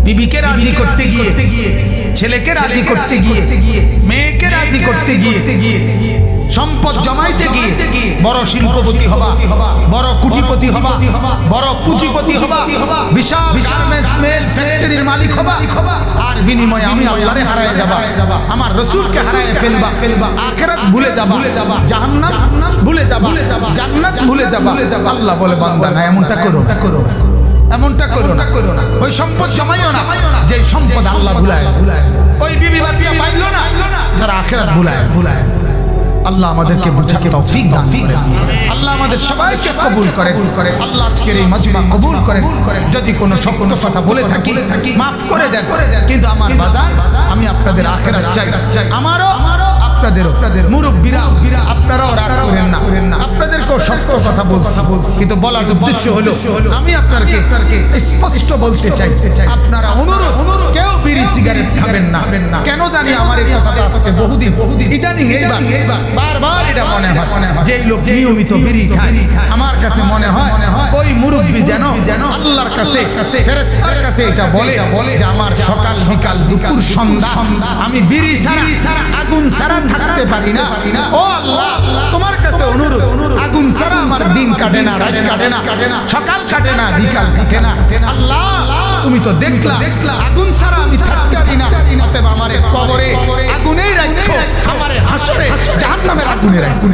বিবিকে রাজি করতে গিয়ে, ছেলেকে রাজি করতে গিয়ে, মেয়েকে রাজি করতে গিয়ে, সম্পদ জমাইতে গিয়ে বড় শিল্পপতি হবা, বড় কুটিপতি হবা, বড় পুঁজিপতি হবা, বিশাল গার্মেন্টস মিল ফ্যাক্টরির মালিক হবা, আর বিনিময়ে আমি আল্লাহরে হারায় যাবা, আমার রাসূলকে হারায় ফেলবা, আখিরাত ভুলে যাবা, জাহান্নাম ভুলে যাবা, জান্নাত ভুলে যাবা। আল্লাহ বলে বান্দা না এমনটা করো না, এমনটা করো না, ওই সম্পদ জমাইও না যে সম্পদ আল্লাহ ভুলায়, ওই বিবি বাচ্চা পাইলো না যারা আখিরাত ভুলায়। আল্লাহ আমাদেরকে বুঝাকে তৌফিক দান করেন, আল্লাহ আমাদের সবাইকে কবুল করেন, আল্লাহ আজকের এই মাজমা কবুল করেন। যদি কোনো সত্য কথা বলে থাকি মাফ করে দেন, কিন্তু আমার বাজার আমি আপনাদের আখিরাত চাই, আমারও আপনাদেরও, মুরব্বিরা আপনারাও রাগ করেন না, আপনাদেরকেও সত্য কথা বলছি, কিন্তু বলার উদ্দেশ্য হলো আমি আপনাকে স্পষ্ট বলতে চাই, আপনারা অনুরোধ কেউ বিড়ি সিগারেট খাবেন না। কেন জানি আমার এই কথাটা আজকে বহুদিন ইদানিং এইবার বারবার এটা মনে হয় যে এই লোক নিয়মিত বিড়ি খায়, আমার কাছে মনে হয় ওই মুরব্বি যেন আল্লাহর কাছে ফেরেশতার কাছে এটা বলে যে আমার সকাল বিকাল দুপুর সন্ধ্যা আমি বিড়ি ছাড়া আগুন ছাড়া থাকতে পারি না। ও আল্লাহ তোমার কাছে অনুরোধ, আগুন ছাড়া আমার দিন কাটে না, রাত কাটে না, সকাল কাটে না, বিকাল কাটে না। আল্লাহ তুমি তো দেখলা আগুন ছাড়া আমি থাকতে পারি না, অতএব আমারে কবরে আগুনেই রাখো, আমারে হাসরে জাহান্নামের আগুনে রাখো।